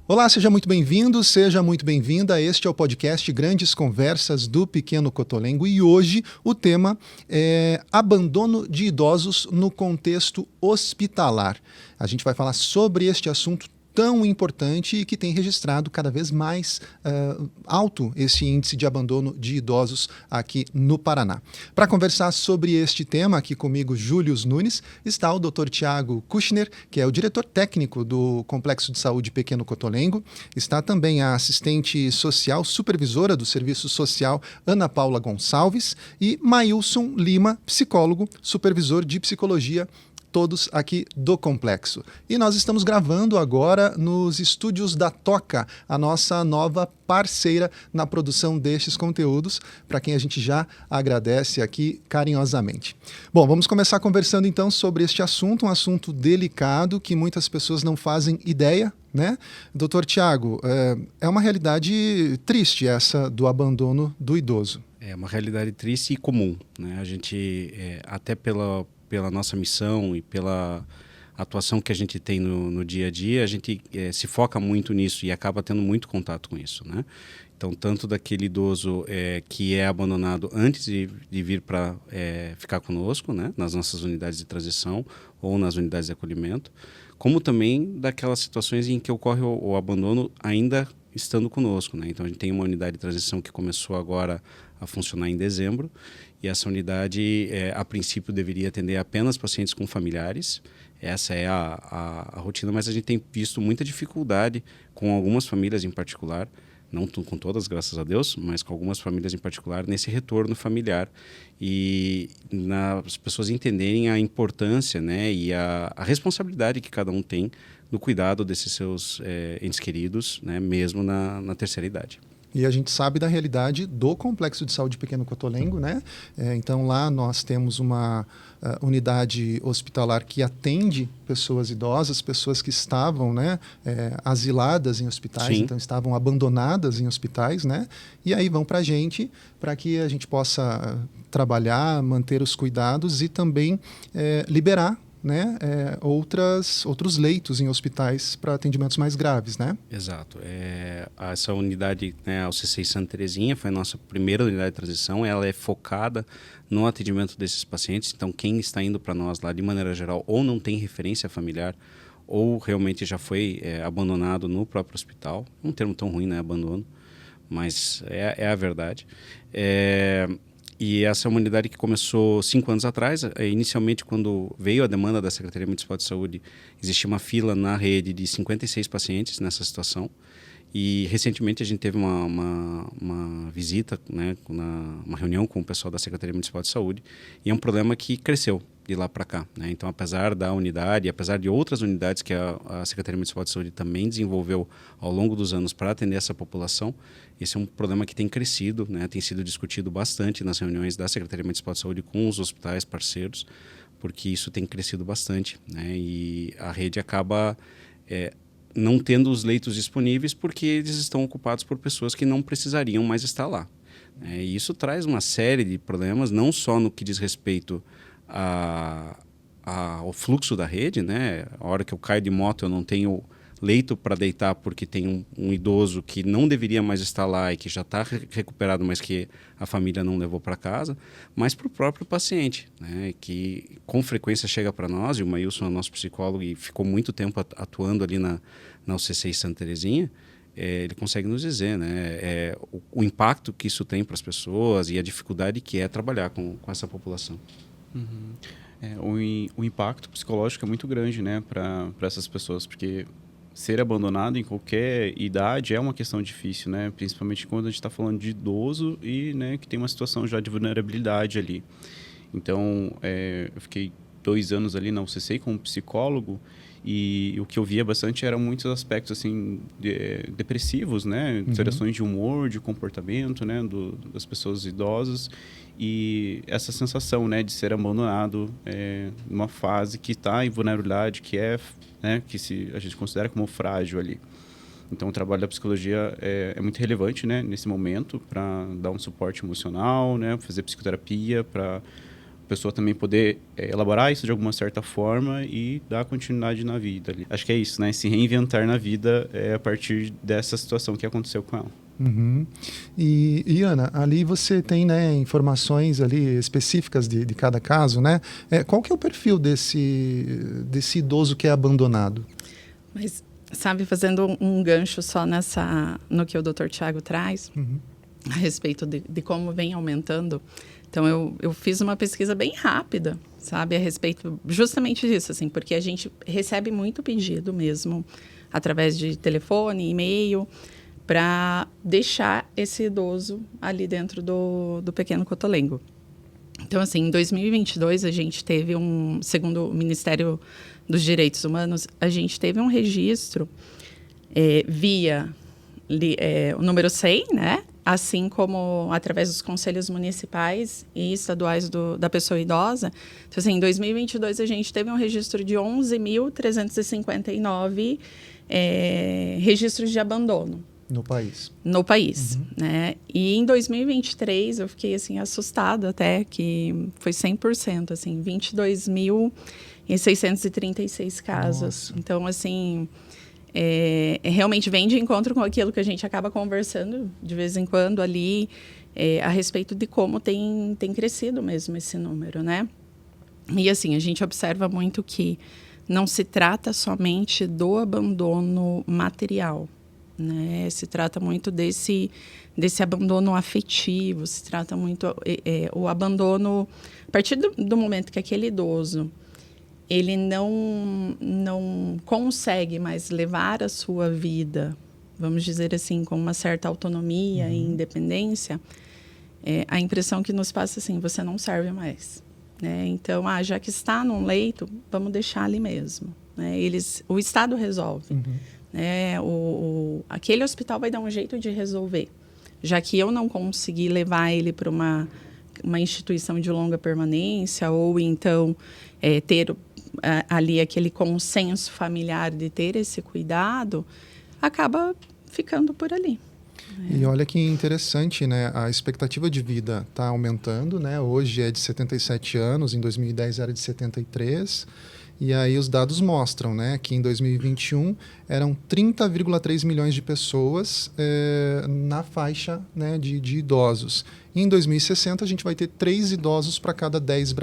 Olá, seja muito bem-vindo, seja muito bem-vinda. Este é o podcast Grandes Conversas do Pequeno Cotolengo e hoje o tema é abandono de idosos no contexto hospitalar. A gente vai falar sobre este assunto tão importante e que tem registrado cada vez mais alto esse índice de abandono de idosos aqui no Paraná. Para conversar sobre este tema, aqui comigo, Júlio Nunes, está o Dr. Tiago Kushner, que é o diretor técnico do Complexo de Saúde Pequeno Cotolengo. Está também a assistente social, supervisora do Serviço Social, Ana Paula Gonçalves, e Maílson Lima, psicólogo, supervisor de psicologia, todos aqui do Complexo. E nós estamos gravando agora nos estúdios da Toca, a nossa nova parceira na produção destes conteúdos, para quem a gente já agradece aqui carinhosamente. Bom, vamos começar conversando então sobre este assunto, um assunto delicado que muitas pessoas não fazem ideia, né? Doutor Tiago, é uma realidade triste essa do abandono do idoso. É uma realidade triste e comum, né? A gente, até pela nossa missão e pela atuação que a gente tem no dia a dia, a gente se foca muito nisso e acaba tendo muito contato com isso, né? Então, tanto daquele idoso que é abandonado antes de vir para ficar conosco, né? Nas nossas unidades de transição ou nas unidades de acolhimento, como também daquelas situações em que ocorre o abandono ainda estando conosco, né? Então, a gente tem uma unidade de transição que começou agora a funcionar em dezembro, e essa unidade, a princípio, deveria atender apenas pacientes com familiares. Essa é a rotina, mas a gente tem visto muita dificuldade com algumas famílias em particular, não com todas, graças a Deus, mas com algumas famílias em particular, nesse retorno familiar. E as pessoas entenderem a importância, né, e a responsabilidade que cada um tem no cuidado desses seus entes queridos, né, mesmo na terceira idade. E a gente sabe da realidade do Complexo de Saúde Pequeno Cotolengo, né? Então lá nós temos uma unidade hospitalar que atende pessoas idosas, pessoas que estavam, né, asiladas em hospitais, Sim. então estavam abandonadas em hospitais, né? E aí vão para a gente, para que a gente possa trabalhar, manter os cuidados e também liberar, né, outros leitos em hospitais para atendimentos mais graves, né? Exato. Essa unidade, né, a UC6 Santa Terezinha, foi a nossa primeira unidade de transição. Ela é focada no atendimento desses pacientes. Então, quem está indo para nós lá, de maneira geral, ou não tem referência familiar, ou realmente já foi abandonado no próprio hospital. Um termo tão ruim, né, abandono, mas é a verdade. E essa é uma unidade que começou 5 anos atrás. Inicialmente, quando veio a demanda da Secretaria Municipal de Saúde, existia uma fila na rede de 56 pacientes nessa situação. E recentemente a gente teve uma visita, né, uma reunião com o pessoal da Secretaria Municipal de Saúde, e é um problema que cresceu de lá para cá, né? Então, apesar da unidade, apesar de outras unidades que a Secretaria Municipal de Saúde também desenvolveu ao longo dos anos para atender essa população, esse é um problema que tem crescido, né? Tem sido discutido bastante nas reuniões da Secretaria Municipal de Saúde com os hospitais parceiros, porque isso tem crescido bastante, né? E a rede acaba não tendo os leitos disponíveis porque eles estão ocupados por pessoas que não precisariam mais estar lá. E isso traz uma série de problemas, não só no que diz respeito ao fluxo da rede, né? A hora que eu caio de moto eu não tenho leito para deitar porque tem um idoso que não deveria mais estar lá e que já está recuperado, mas que a família não levou para casa, mas para o próprio paciente, né? Que com frequência chega para nós, e o Maílson é nosso psicólogo e ficou muito tempo atuando ali na UC6 Santa Terezinha. Ele consegue nos dizer, né, o impacto que isso tem para as pessoas e a dificuldade que é trabalhar com essa população. Uhum. O impacto psicológico é muito grande, né, para essas pessoas, porque ser abandonado em qualquer idade é uma questão difícil, né, principalmente quando a gente está falando de idoso e, né, que tem uma situação já de vulnerabilidade ali. Então, eu fiquei 2 anos ali na UCC como psicólogo, e o que eu via bastante eram muitos aspectos assim depressivos, né, alterações de humor, de comportamento, né, das pessoas idosas, e essa sensação, né, de ser abandonado numa fase que está em vulnerabilidade, que né, que a gente considera como frágil ali. Então, o trabalho da psicologia é muito relevante, né, nesse momento, para dar um suporte emocional, né, fazer psicoterapia para pessoa também poder elaborar isso de alguma certa forma e dar continuidade na vida. Acho que é isso, né? Se reinventar na vida a partir dessa situação que aconteceu com ela. Uhum. E Ana, ali você tem, né, informações ali específicas de cada caso, né? Qual que é o perfil desse idoso que é abandonado? Mas, sabe, fazendo um gancho só no que o Dr. Tiago traz, a respeito de como vem aumentando. Então, eu fiz uma pesquisa bem rápida, sabe, a respeito justamente disso, assim, porque a gente recebe muito pedido mesmo, através de telefone, e-mail, para deixar esse idoso ali dentro do Pequeno Cotolengo. Então, assim, em 2022, a gente teve segundo o Ministério dos Direitos Humanos, a gente teve um registro via o número 100, né? Assim como através dos conselhos municipais e estaduais da pessoa idosa. Então, assim, em 2022, a gente teve um registro de 11.359 registros de abandono. No país. Né? E em 2023, eu fiquei, assim, assustada até, que foi 100%, assim, 22.636 casos. Nossa. Então, assim, realmente vem de encontro com aquilo que a gente acaba conversando de vez em quando ali, a respeito de como tem crescido mesmo esse número, né? E, assim, a gente observa muito que não se trata somente do abandono material, né? Se trata muito desse abandono afetivo, se trata muito o abandono a partir do momento que aquele idoso ele não consegue mais levar a sua vida, vamos dizer assim, com uma certa autonomia e independência, a impressão que nos passa assim, você não serve mais, né? Então, já que está num leito, vamos deixar ali mesmo, né? O Estado resolve. Né? Aquele hospital vai dar um jeito de resolver, já que eu não consegui levar ele para uma instituição de longa permanência ou então ter ali aquele consenso familiar de ter esse cuidado, acaba ficando por ali. E olha que interessante, né? A expectativa de vida está aumentando, né? Hoje é de 77 anos, em 2010 era de 73. E aí os dados mostram, né, que em 2021 eram 30,3 milhões de pessoas na faixa, né, de idosos. E em 2060 a gente vai ter 3 idosos para cada 10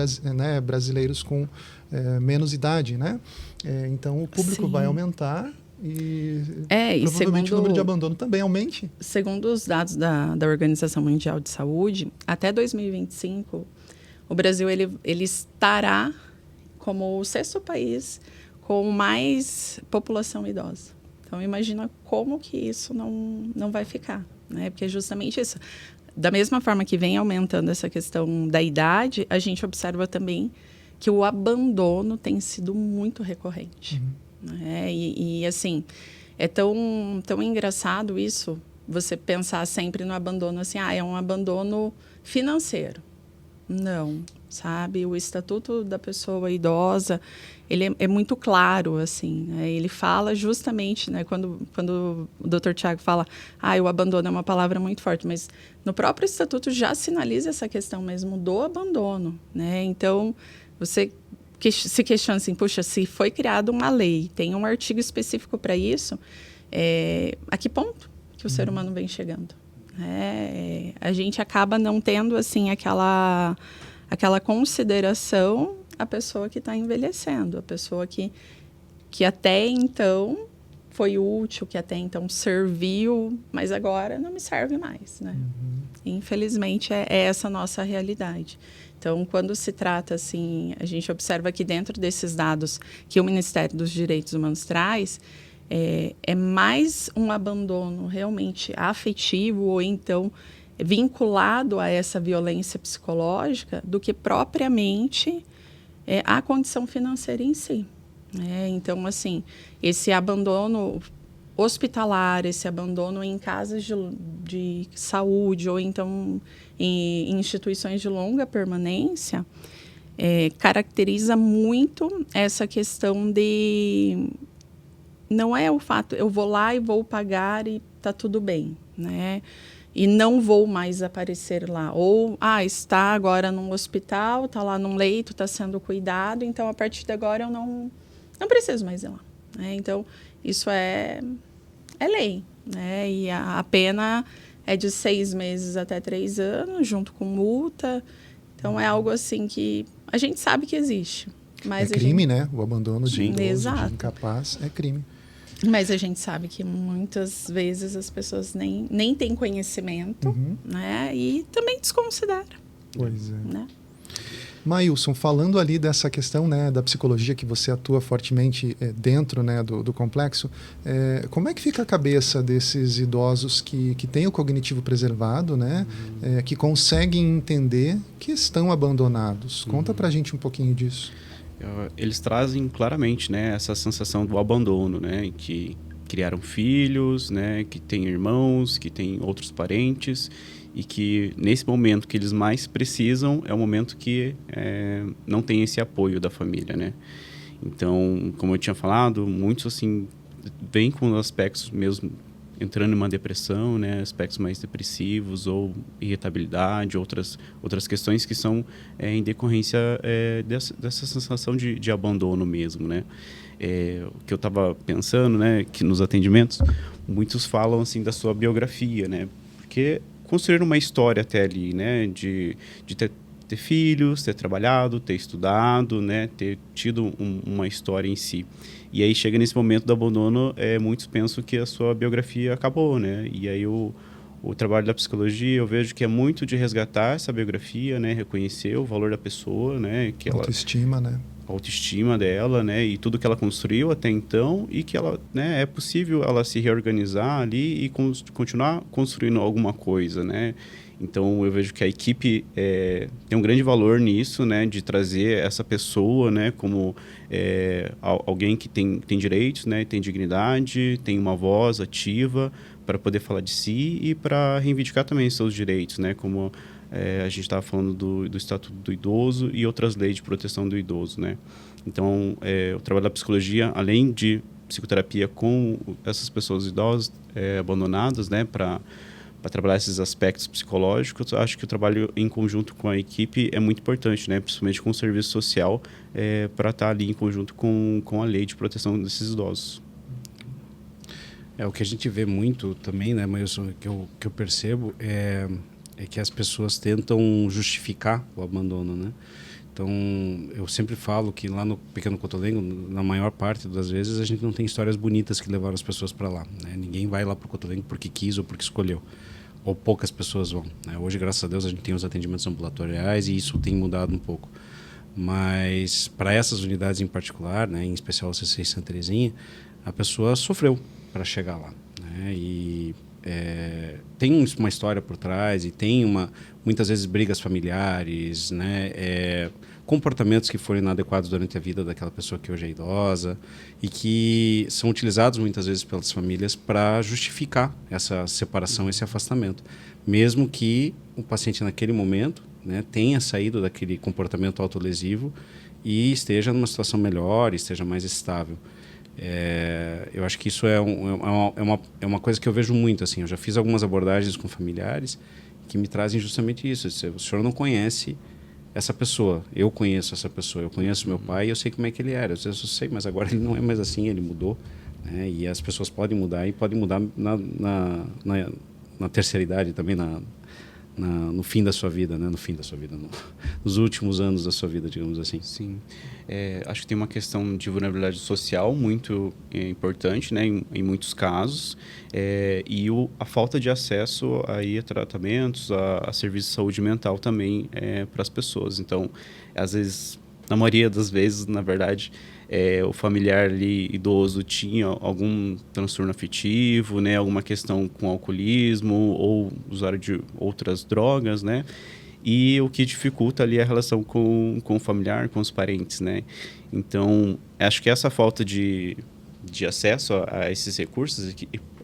brasileiros com menos idade, né? Então o público vai aumentar e provavelmente o número de abandono também aumente. Segundo os dados da Organização Mundial de Saúde, até 2025 o Brasil ele estará como o 6º país com mais população idosa. Então, imagina como que isso não vai ficar, né? Porque é justamente isso. Da mesma forma que vem aumentando essa questão da idade, a gente observa também que o abandono tem sido muito recorrente. Né? E assim, é tão engraçado isso, você pensar sempre no abandono assim, é um abandono financeiro. Não, sabe? O Estatuto da Pessoa Idosa, ele é muito claro, assim, né? Ele fala justamente, né? Quando o Dr. Tiago fala, o abandono é uma palavra muito forte, mas no próprio Estatuto já sinaliza essa questão mesmo do abandono, né? Então, você se questiona assim, puxa, se foi criada uma lei, tem um artigo específico para isso, a que ponto que o ser humano vem chegando? A gente acaba não tendo assim aquela consideração a pessoa que está envelhecendo, a pessoa que até então foi útil, que até então serviu, mas agora não me serve mais, né? Infelizmente é essa a nossa realidade. Então, quando se trata assim, a gente observa que dentro desses dados que o Ministério dos Direitos Humanos traz, é mais um abandono realmente afetivo ou então vinculado a essa violência psicológica do que propriamente a condição financeira em si. Então, assim, esse abandono hospitalar, esse abandono em casas de saúde ou então em instituições de longa permanência, caracteriza muito essa questão de... Não é o fato, eu vou lá e vou pagar e está tudo bem, né? e não vou mais aparecer lá. Ou, está agora num hospital, está lá num leito, está sendo cuidado, então a partir de agora eu não preciso mais ir lá. Né? Então, isso é lei. Né? E a pena é de 6 meses até 3 anos, junto com multa. Então, é algo assim que a gente sabe que existe. Mas é crime, né? O abandono de idoso, Exato. de incapaz, é crime. Mas a gente sabe que muitas vezes as pessoas nem têm conhecimento, né? E também desconsideram. Pois é. Né? Maílson, falando ali dessa questão, né, da psicologia que você atua fortemente dentro, né, do complexo, como é que fica a cabeça desses idosos que têm o cognitivo preservado, né, que conseguem entender que estão abandonados? Conta pra gente um pouquinho disso. Eles trazem claramente, né, essa sensação do abandono, né, que criaram filhos, né, que têm irmãos, que têm outros parentes, e que nesse momento que eles mais precisam é o momento que não tem esse apoio da família, né? Então, como eu tinha falado, muitos assim vêm com aspectos mesmo entrando em uma depressão, né? Aspectos mais depressivos ou irritabilidade, outras questões que são em decorrência dessa sensação de abandono mesmo, né? O que eu estava pensando, né, que nos atendimentos muitos falam assim da sua biografia, né? Porque construir uma história até ali, né, de ter filhos, ter trabalhado, ter estudado, né, ter tido uma história em si. E aí chega nesse momento do abandono, muitos pensam que a sua biografia acabou, né? E aí o trabalho da psicologia, eu vejo que é muito de resgatar essa biografia, né, reconhecer o valor da pessoa, né, que autoestima, né? A autoestima dela, né, e tudo que ela construiu até então, e que ela, né, é possível ela se reorganizar ali e continuar construindo alguma coisa, né? Então eu vejo que a equipe tem um grande valor nisso, né, de trazer essa pessoa, né, como alguém que tem direitos, né, tem dignidade, tem uma voz ativa para poder falar de si e para reivindicar também seus direitos, né, como a gente estava falando do Estatuto do Idoso e outras leis de proteção do idoso, né? Então, o trabalho da psicologia, além de psicoterapia com essas pessoas idosas abandonadas, né, para trabalhar esses aspectos psicológicos, acho que o trabalho em conjunto com a equipe é muito importante, né, principalmente com o serviço social, para estar ali em conjunto com a lei de proteção desses idosos. O que a gente vê muito também, né, mas que eu percebo é que as pessoas tentam justificar o abandono, né? Então, eu sempre falo que lá no Pequeno Cotolengo, na maior parte das vezes, a gente não tem histórias bonitas que levaram as pessoas para lá, né? Ninguém vai lá para o Cotolengo porque quis ou porque escolheu, ou poucas pessoas vão, né? Hoje, graças a Deus, a gente tem os atendimentos ambulatoriais e isso tem mudado um pouco. Mas, para essas unidades em particular, né, em especial a CCI Santa Terezinha, a pessoa sofreu para chegar lá, né? E tem uma história por trás e tem muitas vezes brigas familiares, né? Comportamentos que foram inadequados durante a vida daquela pessoa que hoje é idosa e que são utilizados muitas vezes pelas famílias para justificar essa separação, esse afastamento, mesmo que o paciente naquele momento, né, tenha saído daquele comportamento autolesivo e esteja numa situação melhor, esteja mais estável. Eu acho que isso é uma coisa que eu vejo muito, assim. Eu já fiz algumas abordagens com familiares que me trazem justamente isso. O senhor não conhece essa pessoa, eu conheço essa pessoa, eu conheço meu pai e eu sei como é que ele era. Às vezes eu sei, mas agora ele não é mais assim, ele mudou, né? E as pessoas podem mudar e podem mudar na terceira idade também, no fim da sua vida, né? Nos últimos anos da sua vida, digamos assim. Sim. Acho que tem uma questão de vulnerabilidade social muito importante, né? Em muitos casos. E a falta de acesso aí a tratamentos, a serviços de saúde mental também para as pessoas. Então, às vezes, na maioria das vezes, na verdade, o familiar ali idoso tinha algum transtorno afetivo, né, alguma questão com alcoolismo ou usuário de outras drogas, né, e o que dificulta ali a relação com o familiar, com os parentes, né. Então, acho que essa falta de acesso a esses recursos,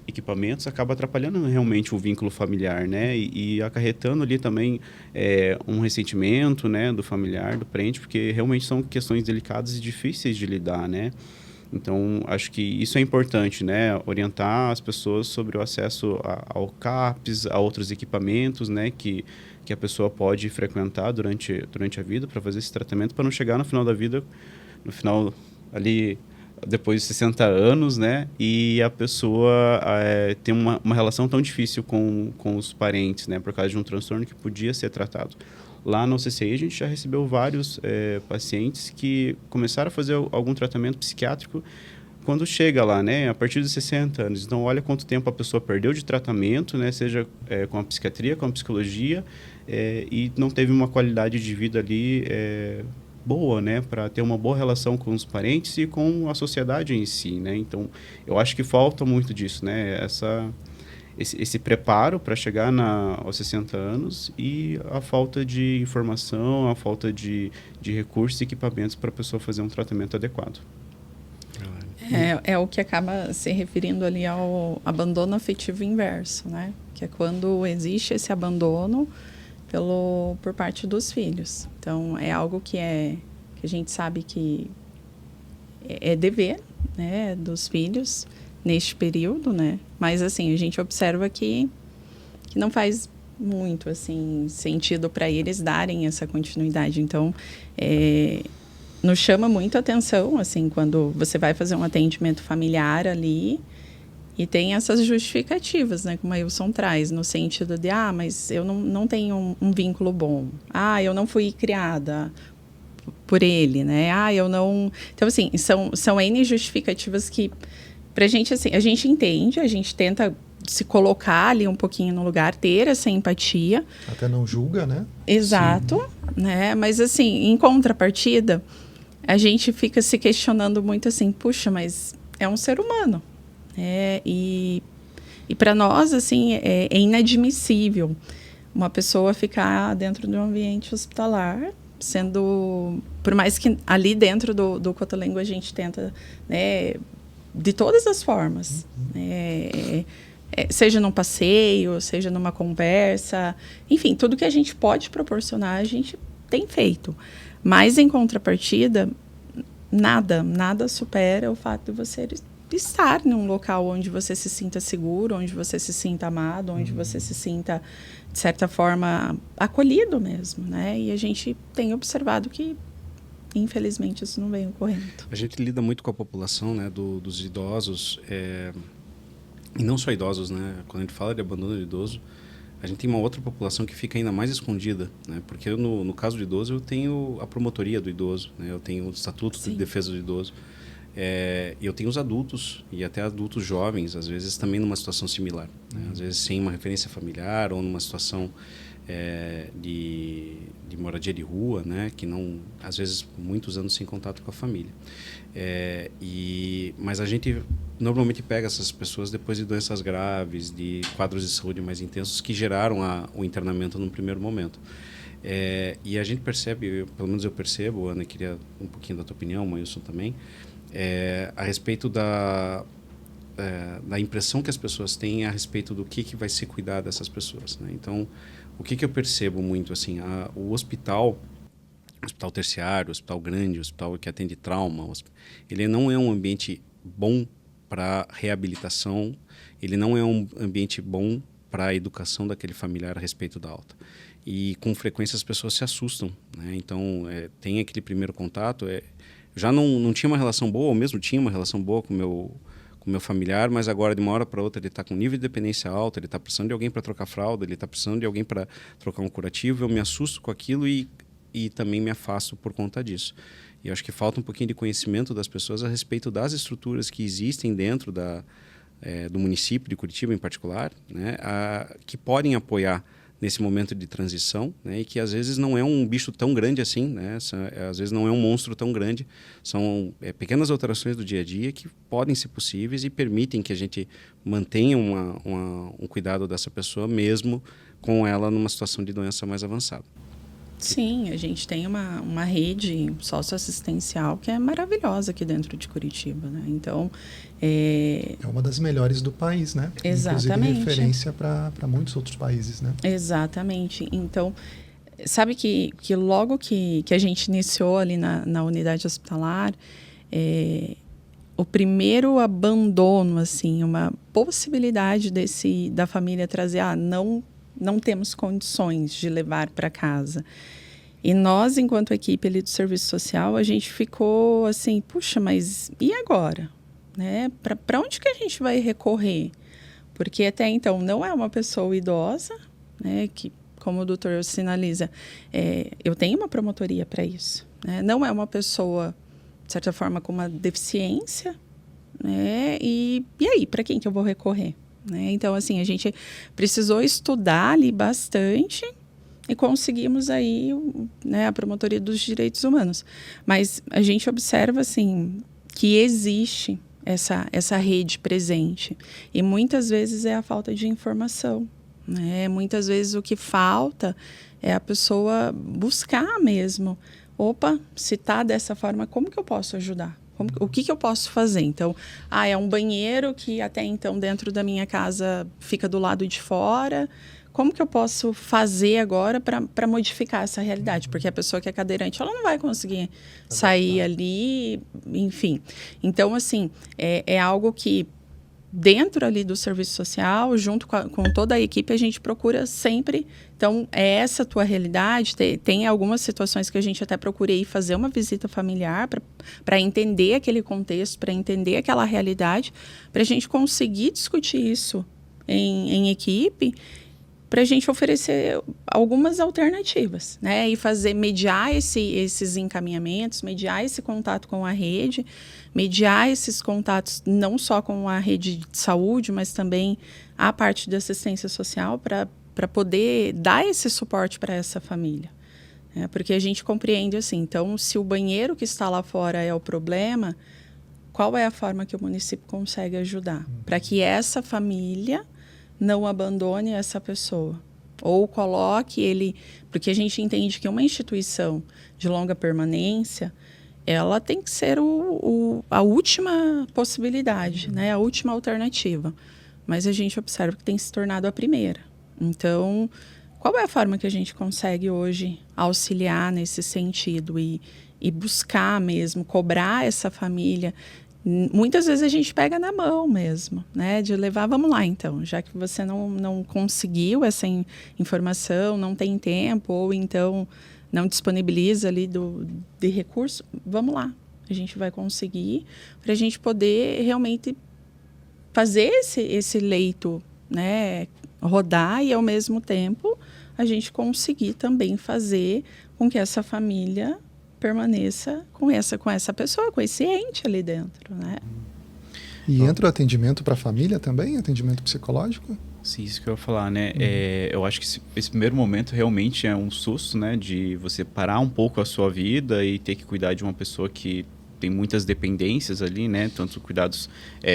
equipamentos, acaba atrapalhando realmente o vínculo familiar, né, e acarretando ali também um ressentimento, né, do familiar, do parente, porque realmente são questões delicadas e difíceis de lidar, né. Então, acho que isso é importante, né? Orientar as pessoas sobre o acesso ao CAPS, a outros equipamentos, né? Que a pessoa pode frequentar durante a vida para fazer esse tratamento, para não chegar no final da vida, no final ali, depois de 60 anos, né? E a pessoa ter uma relação tão difícil com os parentes, né? Por causa de um transtorno que podia ser tratado. Lá no CCI, a gente já recebeu vários pacientes que começaram a fazer algum tratamento psiquiátrico quando chega lá, né? A partir dos 60 anos. Então, olha quanto tempo a pessoa perdeu de tratamento, né? Seja com a psiquiatria, com a psicologia, e não teve uma qualidade de vida ali boa, né? Para ter uma boa relação com os parentes e com a sociedade em si, né? Então, eu acho que falta muito disso, né? Esse preparo para chegar aos 60 anos e a falta de informação, a falta de recursos e equipamentos para a pessoa fazer um tratamento adequado. É o que acaba se referindo ali ao abandono afetivo inverso, né? Que é quando existe esse abandono por parte dos filhos. Então, é algo que a gente sabe que é dever, né, dos filhos neste período, né? Mas, assim, a gente observa que não faz muito, assim, sentido para eles darem essa continuidade. Então, nos chama muito a atenção, assim, quando você vai fazer um atendimento familiar ali e tem essas justificativas, né? Como a Ilson traz, no sentido de, mas eu não tenho um vínculo bom. Eu não fui criada por ele, né? Eu não... Então, assim, são N justificativas que... Pra gente, assim, a gente entende, a gente tenta se colocar ali um pouquinho no lugar, ter essa empatia. Até não julga, né? Exato, né? Mas, assim, em contrapartida, a gente fica se questionando muito assim, puxa, mas é um ser humano. E para nós, assim, é inadmissível uma pessoa ficar dentro de um ambiente hospitalar, sendo... Por mais que ali dentro do Cotolengo a gente tenta, né, de todas as formas, seja num passeio, seja numa conversa, enfim, tudo que a gente pode proporcionar, a gente tem feito. Mas, em contrapartida, nada supera o fato de você estar num local onde você se sinta seguro, onde você se sinta amado, onde você se sinta, de certa forma, acolhido mesmo, né? E a gente tem observado que, infelizmente, isso não vem ocorrendo. A gente lida muito com a população, né, dos idosos, e não só idosos, né? Quando a gente fala de abandono de idoso, a gente tem uma outra população que fica ainda mais escondida, né? Porque eu, no caso do idoso, eu tenho a promotoria do idoso, né? Eu tenho o Estatuto de Defesa do Idoso, e eu tenho os adultos, e até adultos jovens, às vezes também numa situação similar, né? Às vezes sem uma referência familiar ou numa situação de moradia de rua, né? Que não, às vezes, muitos anos sem contato com a família. Mas a gente normalmente pega essas pessoas depois de doenças graves, de quadros de saúde mais intensos que geraram o internamento num primeiro momento. E a gente percebe, pelo menos eu percebo, Ana, queria um pouquinho da tua opinião, Maílson também, a respeito da impressão que as pessoas têm a respeito do que vai ser cuidar dessas pessoas, né? Então, o que eu percebo muito, assim, o hospital terciário, hospital grande, hospital que atende trauma, ele não é um ambiente bom para reabilitação, ele não é um ambiente bom para a educação daquele familiar a respeito da alta. E com frequência as pessoas se assustam, né? Então, tem aquele primeiro contato, já não tinha uma relação boa, ou mesmo tinha uma relação boa com o meu familiar, mas agora de uma hora para outra ele está com nível de dependência alto, ele está precisando de alguém para trocar fralda, ele está precisando de alguém para trocar um curativo, eu me assusto com aquilo e também me afasto por conta disso. E eu acho que falta um pouquinho de conhecimento das pessoas a respeito das estruturas que existem dentro do município de Curitiba em particular, né, que podem apoiar nesse momento de transição, né, e que às vezes não é um bicho tão grande assim, né, às vezes não é um monstro tão grande, são pequenas alterações do dia a dia que podem ser possíveis e permitem que a gente mantenha um cuidado dessa pessoa mesmo com ela numa situação de doença mais avançada. Sim, a gente tem uma rede socioassistencial que é maravilhosa aqui dentro de Curitiba, né? Então, é uma das melhores do país, né? Exatamente. Inclusive referência para muitos outros países, né? Exatamente. Então, sabe que logo que a gente iniciou ali na unidade hospitalar, o primeiro abandono, assim, uma possibilidade da família trazer, não temos condições de levar para casa. E nós, enquanto equipe ali do serviço social, a gente ficou assim, puxa, mas e agora? Né? Para onde que a gente vai recorrer? Porque até então não é uma pessoa idosa, né, que, como o doutor sinaliza, eu tenho uma promotoria para isso. Né? Não é uma pessoa, de certa forma, com uma deficiência, né? E aí, para quem que eu vou recorrer? Né? Então, assim, a gente precisou estudar ali bastante e conseguimos aí, né, a Promotoria dos Direitos Humanos. Mas a gente observa, assim, que existe essa rede presente. E muitas vezes é a falta de informação. Né? Muitas vezes o que falta é a pessoa buscar mesmo. Opa, se está dessa forma, como que eu posso ajudar? O que eu posso fazer? Então, é um banheiro que até então dentro da minha casa fica do lado de fora. Como que eu posso fazer agora para modificar essa realidade? Porque a pessoa que é cadeirante, ela não vai conseguir sair ali, enfim. Então, assim, é algo que dentro ali do serviço social, junto com toda a equipe, a gente procura sempre. Então, é essa a tua realidade? Tem algumas situações que a gente até procurei fazer uma visita familiar para entender aquele contexto, para entender aquela realidade, para a gente conseguir discutir isso em equipe, para a gente oferecer algumas alternativas, né? E mediar esses encaminhamentos, mediar esse contato com a rede, mediar esses contatos não só com a rede de saúde, mas também a parte de assistência social para poder dar esse suporte para essa família. Porque a gente compreende assim, então, se o banheiro que está lá fora é o problema, qual é a forma que o município consegue ajudar? Para que essa família não abandone essa pessoa. Ou coloque ele... Porque a gente entende que uma instituição de longa permanência, ela tem que ser a última possibilidade, né? A última alternativa. Mas a gente observa que tem se tornado a primeira. Então, qual é a forma que a gente consegue hoje auxiliar nesse sentido e buscar mesmo, cobrar essa família? Muitas vezes a gente pega na mão mesmo, né? De levar, vamos lá então, já que você não conseguiu essa informação, não tem tempo, ou então não disponibiliza ali de recurso, vamos lá. A gente vai conseguir para a gente poder realmente fazer esse leito, né, rodar e, ao mesmo tempo, a gente conseguir também fazer com que essa família permaneça com essa pessoa, com esse ente ali dentro, né? E entra o atendimento para a família também? Atendimento psicológico? Sim, isso que eu ia falar, né? Eu acho que esse primeiro momento realmente é um susto, né? De você parar um pouco a sua vida e ter que cuidar de uma pessoa que tem muitas dependências ali, né? Tanto cuidados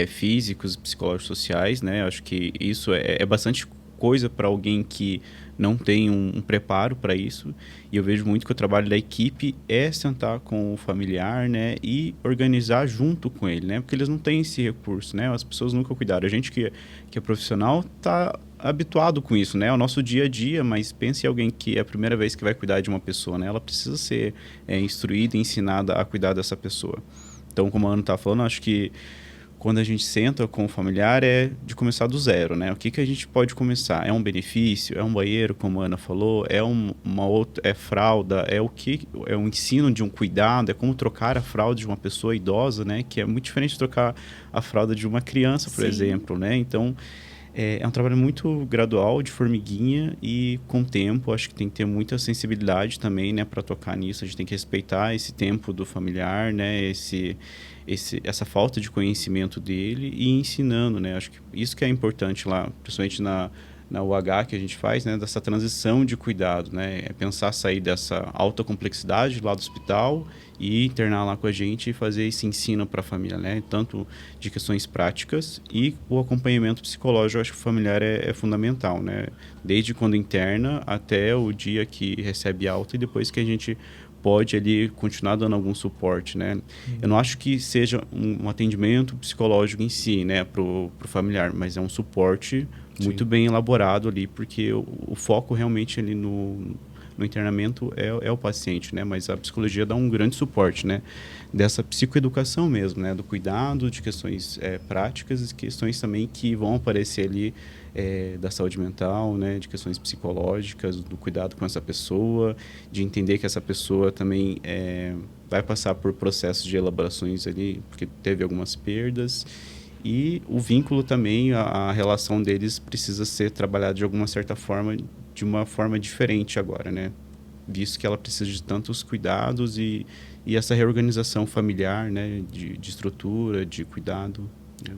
físicos, psicológicos, sociais, né? Eu acho que isso é bastante coisa para alguém que não tem um preparo para isso. E eu vejo muito que o trabalho da equipe é sentar com o familiar, né, e organizar junto com ele, né, porque eles não têm esse recurso, né, as pessoas nunca cuidaram. A gente que é profissional está habituado com isso, né, é o nosso dia a dia, mas pense em alguém que é a primeira vez que vai cuidar de uma pessoa, né, ela precisa ser instruída e ensinada a cuidar dessa pessoa. Então, como a Ana está falando, acho que quando a gente senta com o familiar é de começar do zero, né? O que a gente pode começar? É um benefício? É um banheiro, como a Ana falou? É uma outra, é fralda? É um ensino de um cuidado? É como trocar a fralda de uma pessoa idosa, né? Que é muito diferente de trocar a fralda de uma criança, por exemplo, né? Então, é um trabalho muito gradual, de formiguinha e com tempo. Acho que tem que ter muita sensibilidade também, né? Para tocar nisso, a gente tem que respeitar esse tempo do familiar, né? Essa falta de conhecimento dele e ensinando, né? Acho que isso que é importante lá, principalmente na UH que a gente faz, né? Dessa transição de cuidado, né? É pensar sair dessa alta complexidade lá do hospital e internar lá com a gente e fazer esse ensino para a família, né? Tanto de questões práticas e o acompanhamento psicológico, eu acho que o familiar é fundamental, né? Desde quando interna até o dia que recebe alta e depois que a gente pode ali continuar dando algum suporte, né? Eu não acho que seja um atendimento psicológico em si, né, pro familiar, mas é um suporte muito bem elaborado ali, porque o foco realmente ali no no internamento é o paciente, né? Mas a psicologia dá um grande suporte, né? Dessa psicoeducação mesmo, né? Do cuidado, de questões práticas e questões também que vão aparecer ali da saúde mental, né? De questões psicológicas, do cuidado com essa pessoa, de entender que essa pessoa também vai passar por processos de elaborações ali, porque teve algumas perdas. E o vínculo também, a relação deles precisa ser trabalhada de alguma certa forma, de uma forma diferente agora, né? Visto que ela precisa de tantos cuidados e essa reorganização familiar, né? De estrutura, de cuidado. Né?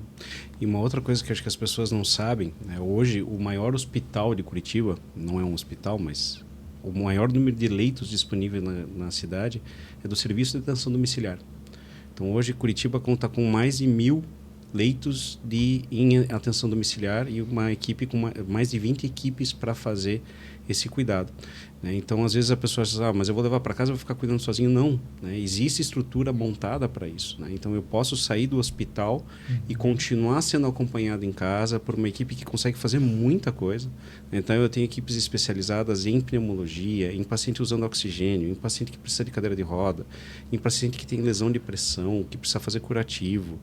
E uma outra coisa que acho que as pessoas não sabem, né? Hoje o maior hospital de Curitiba, não é um hospital, mas o maior número de leitos disponíveis na cidade é do Serviço de Atenção Domiciliar. Então hoje Curitiba conta com mais de 1.000 leitos em atenção domiciliar e uma equipe com mais de 20 equipes para fazer esse cuidado. Né? Então, às vezes a pessoa diz, mas eu vou levar para casa e vou ficar cuidando sozinho. Não, né? Existe estrutura montada para isso. Né? Então, eu posso sair do hospital e continuar sendo acompanhado em casa por uma equipe que consegue fazer muita coisa. Então, eu tenho equipes especializadas em pneumologia, em paciente usando oxigênio, em paciente que precisa de cadeira de roda, em paciente que tem lesão de pressão, que precisa fazer curativo,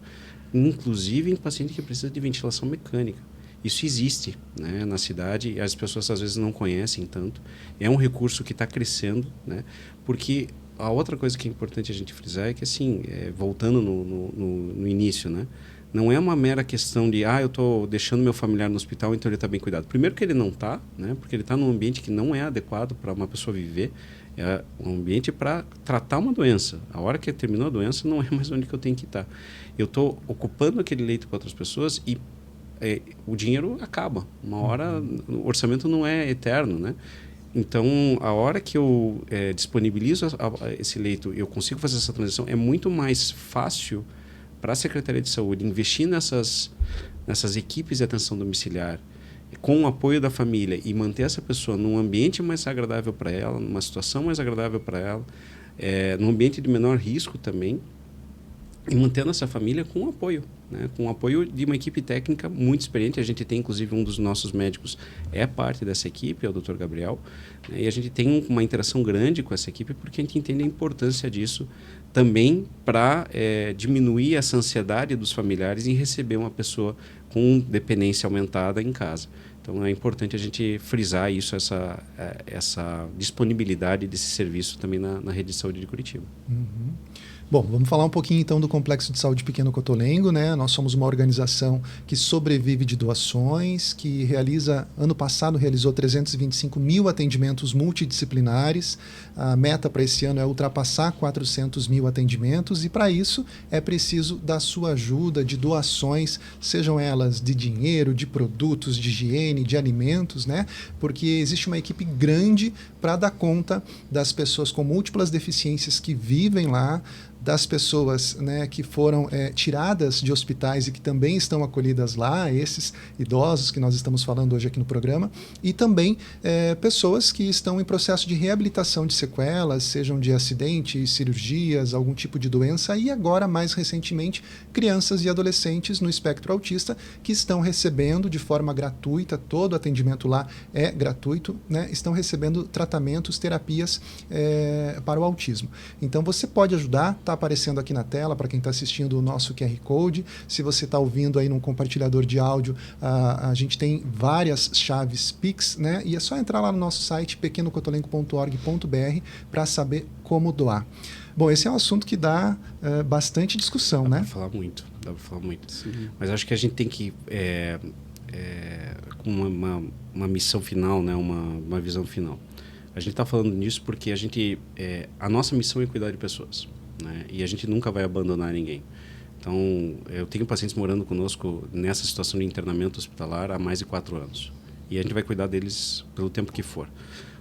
inclusive em paciente que precisa de ventilação mecânica. Isso existe, né, na cidade e as pessoas às vezes não conhecem tanto. É um recurso que está crescendo, né, porque a outra coisa que é importante a gente frisar é que, assim, voltando no início, né, não é uma mera questão de, eu estou deixando meu familiar no hospital, então ele está bem cuidado. Primeiro que ele não está, né, porque ele está num ambiente que não é adequado para uma pessoa viver. É um ambiente para tratar uma doença. A hora que terminou a doença, não é mais onde que eu tenho que estar. Eu estou ocupando aquele leito com outras pessoas e o dinheiro acaba. Uma hora, o orçamento não é eterno, né? Então, a hora que eu disponibilizo esse leito e eu consigo fazer essa transição, é muito mais fácil para a Secretaria de Saúde investir nessas equipes de atenção domiciliar, com o apoio da família e manter essa pessoa num ambiente mais agradável para ela, numa situação mais agradável para ela, num ambiente de menor risco também, e mantendo essa família com o apoio, né? Com o apoio de uma equipe técnica muito experiente. A gente tem, inclusive, um dos nossos médicos parte dessa equipe, é o Dr. Gabriel, né? E a gente tem uma interação grande com essa equipe porque a gente entende a importância disso também para diminuir essa ansiedade dos familiares em receber uma pessoa com dependência aumentada em casa. Então, é importante a gente frisar isso, essa disponibilidade desse serviço também na rede de saúde de Curitiba. Uhum. Bom, vamos falar um pouquinho então do Complexo de Saúde Pequeno Cotolengo, né? Nós somos uma organização que sobrevive de doações, que ano passado realizou 325 mil atendimentos multidisciplinares. A meta para esse ano é ultrapassar 400 mil atendimentos e para isso é preciso da sua ajuda, de doações, sejam elas de dinheiro, de produtos, de higiene, de alimentos, né? Porque existe uma equipe grande para dar conta das pessoas com múltiplas deficiências que vivem lá, das pessoas, né, que foram tiradas de hospitais e que também estão acolhidas lá, esses idosos que nós estamos falando hoje aqui no programa, e também pessoas que estão em processo de reabilitação de sequelas, sejam de acidentes, cirurgias, algum tipo de doença, e agora, mais recentemente, crianças e adolescentes no espectro autista que estão recebendo de forma gratuita, todo o atendimento lá é gratuito, né, estão recebendo tratamentos, terapias para o autismo. Então você pode ajudar. Está aparecendo aqui na tela para quem está assistindo o nosso QR Code. Se você está ouvindo aí num compartilhador de áudio, a gente tem várias chaves Pix, né? E é só entrar lá no nosso site pequenocotolengo.org.br para saber como doar. Bom, esse é um assunto que dá bastante discussão, né? Dá para falar muito. Sim. Mas acho que a gente tem que com uma missão final, né? Uma visão final. A gente está falando nisso porque a nossa missão é cuidar de pessoas. Né? E a gente nunca vai abandonar ninguém. Então, eu tenho pacientes morando conosco nessa situação de internamento hospitalar há mais de 4 anos. E a gente vai cuidar deles pelo tempo que for.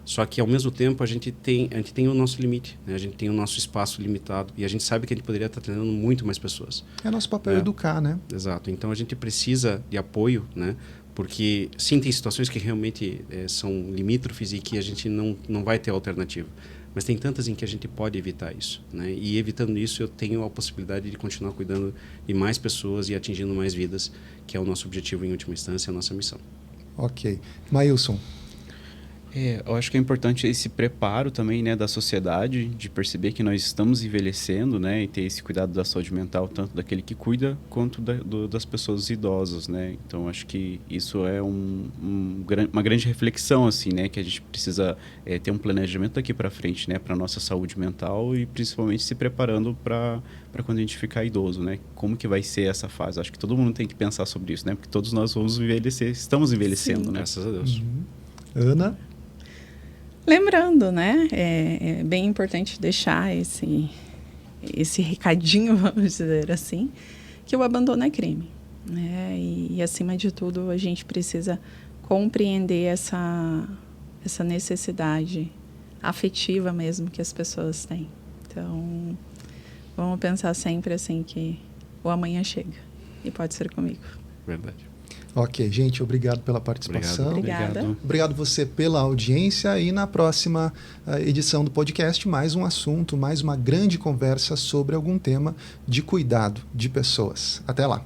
Só que, ao mesmo tempo, a gente tem o nosso limite, né? A gente tem o nosso espaço limitado e a gente sabe que a gente poderia estar treinando muito mais pessoas. É nosso papel educar, né? Exato. Então, a gente precisa de apoio, né? Porque, sim, tem situações que realmente são limítrofes e que a gente não vai ter alternativa. Mas tem tantas em que a gente pode evitar isso, né? E evitando isso, eu tenho a possibilidade de continuar cuidando de mais pessoas e atingindo mais vidas, que é o nosso objetivo em última instância, a nossa missão. Ok. Maílson. Eu acho que é importante esse preparo também, né, da sociedade, de perceber que nós estamos envelhecendo, né, e ter esse cuidado da saúde mental, tanto daquele que cuida, quanto das pessoas idosas, né. Então, acho que isso é uma grande reflexão, assim, né, que a gente precisa ter um planejamento daqui para frente, né, para nossa saúde mental e principalmente se preparando para quando a gente ficar idoso, né. Como que vai ser essa fase? Acho que todo mundo tem que pensar sobre isso, né, porque todos nós vamos envelhecer, estamos envelhecendo, Sim. né. Graças a Deus. Ana? Lembrando, né, é bem importante deixar esse recadinho, vamos dizer assim, que o abandono é crime, né, e acima de tudo a gente precisa compreender essa necessidade afetiva mesmo que as pessoas têm. Então, vamos pensar sempre assim que o amanhã chega e pode ser comigo. Verdade. Ok, gente, obrigado pela participação. Obrigada. Obrigado você pela audiência e na próxima edição do podcast, mais um assunto, mais uma grande conversa sobre algum tema de cuidado de pessoas. Até lá.